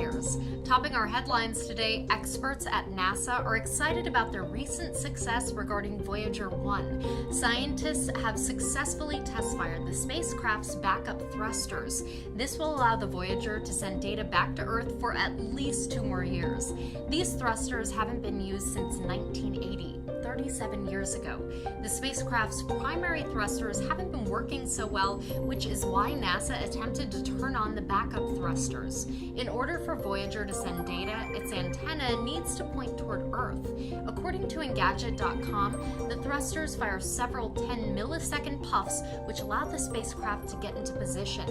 cares? Topping our headlines today, experts at NASA are excited about their recent success regarding Voyager 1. Scientists have successfully test-fired the spacecraft's backup thrusters. This will allow the Voyager to send data back to Earth for at least 2 more years. These thrusters haven't been used since 1980. 37 years ago. The spacecraft's primary thrusters haven't been working so well, which is why NASA attempted to turn on the backup thrusters. In order for Voyager to send data, its antenna needs to point toward Earth. According to Engadget.com, the thrusters fire several 10-millisecond puffs, which allow the spacecraft to get into position.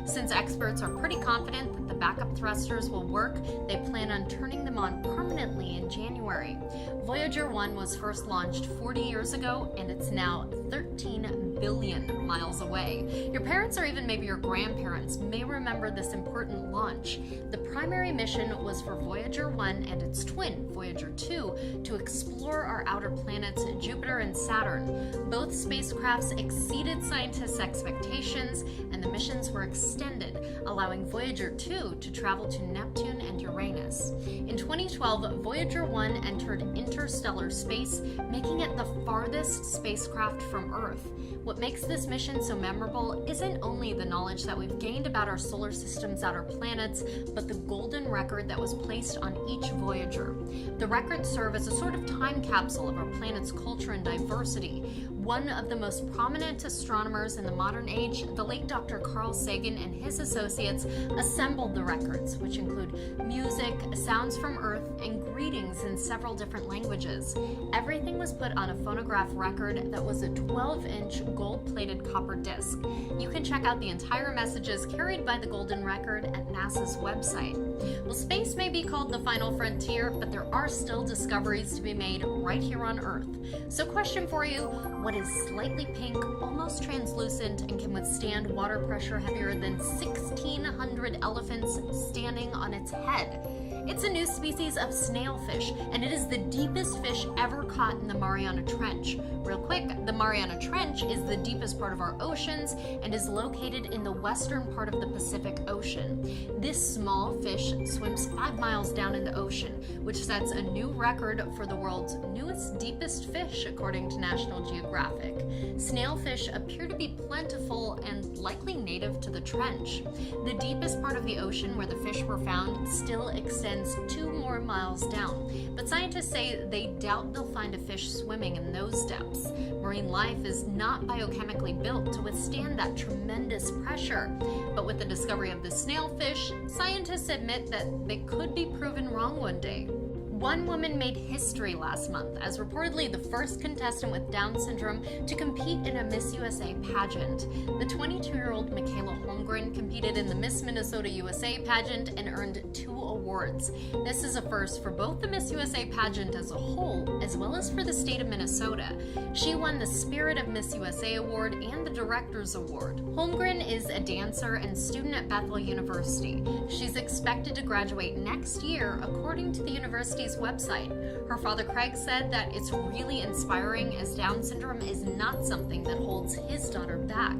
Since experts are pretty confident that the backup thrusters will work, they plan on turning them on permanently in January. Voyager 1 was first launched 40 years ago, and it's now 13 billion miles away. Your parents or even maybe your grandparents may remember this important launch. The primary mission was for Voyager 1 and its twin, Voyager 2, to explore our outer planets Jupiter and Saturn. Both spacecrafts exceeded scientists' expectations, and the missions were extended, allowing Voyager 2 to travel to Neptune and Uranus. In 2012, Voyager 1 entered interstellar space, making it the farthest spacecraft from Earth. What makes this mission so memorable isn't only the knowledge that we've gained about our solar system's outer planets, but the golden record that was placed on each Voyager. The records serve as a sort of time capsule of our planet's culture and diversity. One of the most prominent astronomers in the modern age, the late Dr. Carl Sagan and his associates assembled the records, which include music, sounds from Earth, and greetings in several different languages. Everything was put on a phonograph record that was a 12-inch gold-plated copper disc. You can check out the entire messages carried by the golden record at NASA's website. Well, space may be called the final frontier, but there are still discoveries to be made right here on Earth. So question for you, what is slightly pink, almost translucent, and can withstand water pressure heavier than 1,600 elephants standing on its head? It's a new species of snailfish, and it is the deepest fish ever caught in the Mariana Trench. Real quick, the Mariana Trench is the deepest part of our oceans and is located in the western part of the Pacific Ocean. This small fish swims 5 miles down in the ocean, which sets a new record for the world's newest, deepest fish, according to National Geographic. Snailfish appear to be plentiful and likely native to the trench. The deepest part of the ocean where the fish were found still extends 2 more miles down, but scientists say they doubt they'll find a fish swimming in those depths. Marine life is not biochemically built to withstand that tremendous pressure, but with the discovery of the snailfish, scientists admit that they could be proven wrong one day. One woman made history last month as reportedly the first contestant with Down syndrome to compete in a Miss USA pageant. The 22-year-old Michaela Holmgren competed in the Miss Minnesota USA pageant and earned 2 awards. This is a first for both the Miss USA pageant as a whole, as well as for the state of Minnesota. She won the Spirit of Miss USA Award and the Director's Award. Holmgren is a dancer and student at Bethel University. She's expected to graduate next year, according to the university's website. Her father Craig said that it's really inspiring as Down syndrome is not something that holds his daughter back.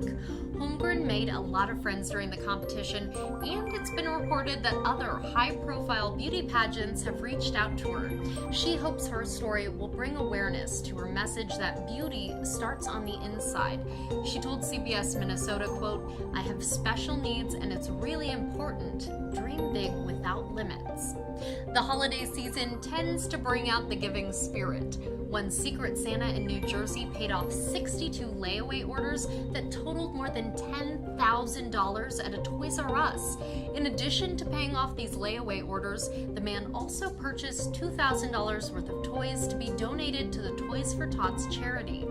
Holmgren made a lot of friends during the competition, and it's been reported that other high-profile beauty pageants have reached out to her. She hopes her story will bring awareness to her message that beauty starts on the inside. She told CBS Minnesota, quote, "I have special needs and it's really important. Dream big without limits." The holiday season tends to bring out the giving spirit. One Secret Santa in New Jersey paid off 62 layaway orders that totaled more than $10,000 at a Toys R Us. In addition to paying off these layaway orders, the man also purchased $2,000 worth of toys to be donated to the Toys for Tots charity.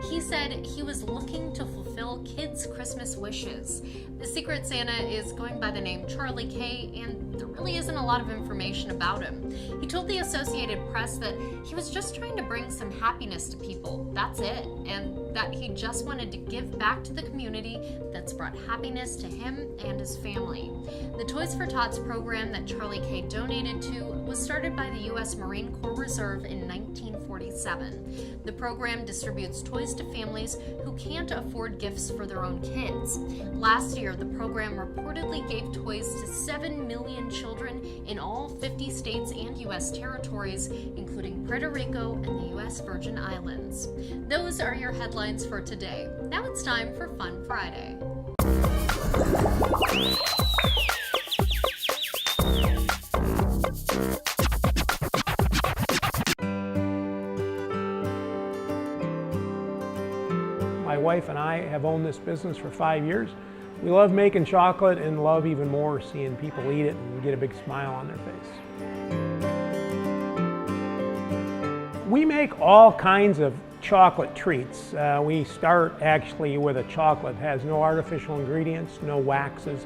He said he was looking to fulfill kids' Christmas wishes. The Secret Santa is going by the name Charlie K, and there really isn't a lot of information about him. He told the Associated Press that he was just trying to bring some happiness to people, that's it, and that he just wanted to give back to the community that's brought happiness to him and his family. The Toys for Tots program that Charlie Kay donated to was started by the U.S. Marine Corps Reserve in 1947. The program distributes toys to families who can't afford gifts for their own kids. Last year, the program reportedly gave toys to 7 million children in all 50 states and U.S. territories, including Puerto Rico and the U.S. Virgin Islands. Those are your headlines for today. Now it's time for Fun Friday. My wife and I have owned this business for 5 years. We love making chocolate and love even more seeing people eat it and get a big smile on their face. We make all kinds of chocolate treats. We start actually with a chocolate that has no artificial ingredients, no waxes,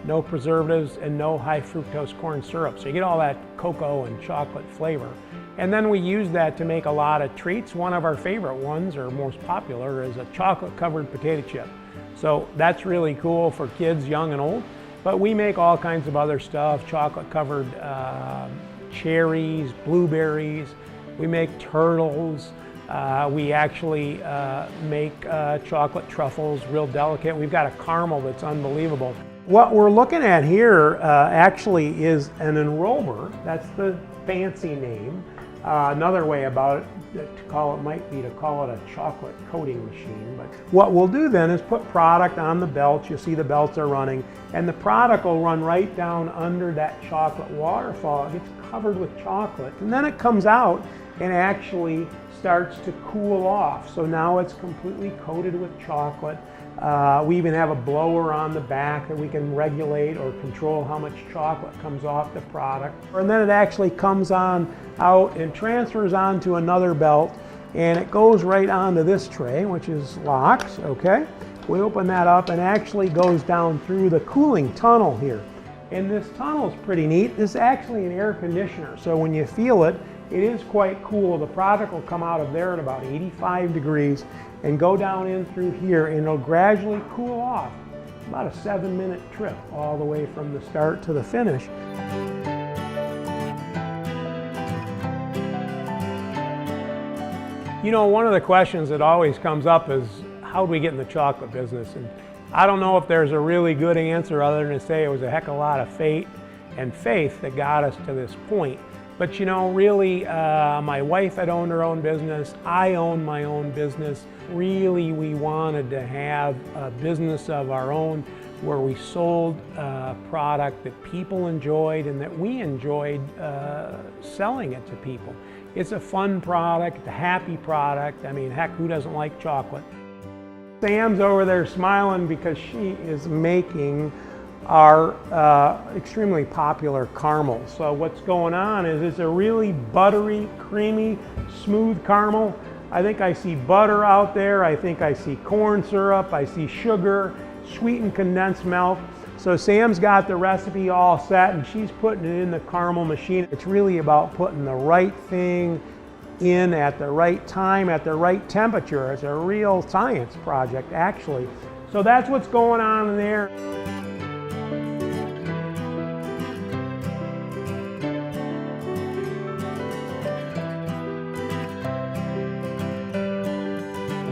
no preservatives, and no high fructose corn syrup. So you get all that cocoa and chocolate flavor. And then we use that to make a lot of treats. One of our favorite ones, or most popular, is a chocolate covered potato chip. So that's really cool for kids, young and old. But we make all kinds of other stuff, chocolate covered cherries, blueberries. We make turtles. We actually make chocolate truffles, real delicate. We've got a caramel that's unbelievable. What we're looking at here actually is an enroller. That's the fancy name. Another way about it to call it a chocolate coating machine. But what we'll do then is put product on the belts. You'll see the belts are running, and the product will run right down under that chocolate waterfall. It gets covered with chocolate, and then it comes out and actually starts to cool off. So now it's completely coated with chocolate. We even have a blower on the back that we can regulate or control how much chocolate comes off the product. And then it actually comes on out and transfers onto another belt, and it goes right onto this tray, which is locked, okay? We open that up and actually goes down through the cooling tunnel here. And this tunnel is pretty neat. This is actually an air conditioner, so when you feel it, it is quite cool. The product will come out of there at about 85 degrees and go down in through here, and it'll gradually cool off. About a 7-minute trip all the way from the start to the finish. You know, one of the questions that always comes up is, how do we get in the chocolate business? And I don't know if there's a really good answer other than to say it was a heck of a lot of fate and faith that got us to this point. But you know, really, my wife had owned her own business. I owned my own business. Really, we wanted to have a business of our own where we sold product that people enjoyed and that we enjoyed selling it to people. It's a fun product, a happy product. I mean, heck, who doesn't like chocolate? Sam's over there smiling because she is making our extremely popular caramel. So what's going on is it's a really buttery, creamy, smooth caramel. I think I see butter out there. I think I see corn syrup. I see sugar, sweetened condensed milk. So Sam's got the recipe all set and she's putting it in the caramel machine. It's really about putting the right thing in at the right time, at the right temperature. It's a real science project, actually. So that's what's going on in there.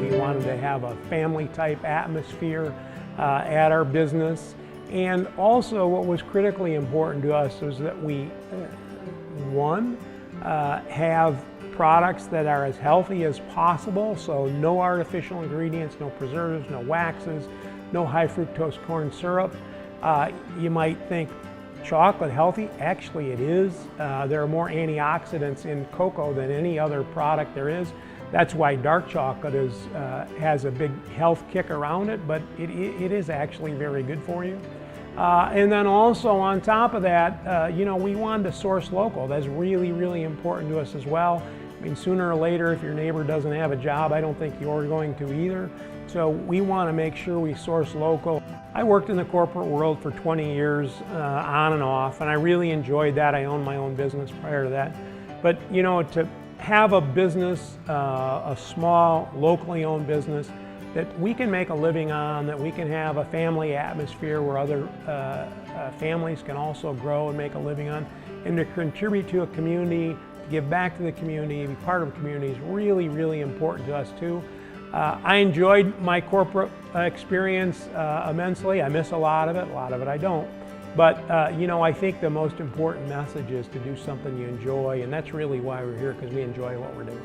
We wanted to have a family type atmosphere at our business. And also what was critically important to us was that we, have products that are as healthy as possible, so no artificial ingredients, no preservatives, no waxes, no high fructose corn syrup. You might think chocolate healthy. Actually it is. There are more antioxidants in cocoa than any other product there is. That's why dark chocolate has a big health kick around it, but it is actually very good for you. And then also on top of that, you know, we wanted to source local. That's really, really important to us as well. I mean, sooner or later, if your neighbor doesn't have a job, I don't think you're going to either. So we want to make sure we source local. I worked in the corporate world for 20 years on and off, and I really enjoyed that. I owned my own business prior to that. But, you know, to have a business, a small, locally owned business, that we can make a living on, that we can have a family atmosphere where other families can also grow and make a living on, and to contribute to a community, to give back to the community, be part of a community is really, really important to us too. I enjoyed my corporate experience immensely. I miss a lot of it I don't. But you know, I think the most important message is to do something you enjoy, and that's really why we're here, because we enjoy what we're doing.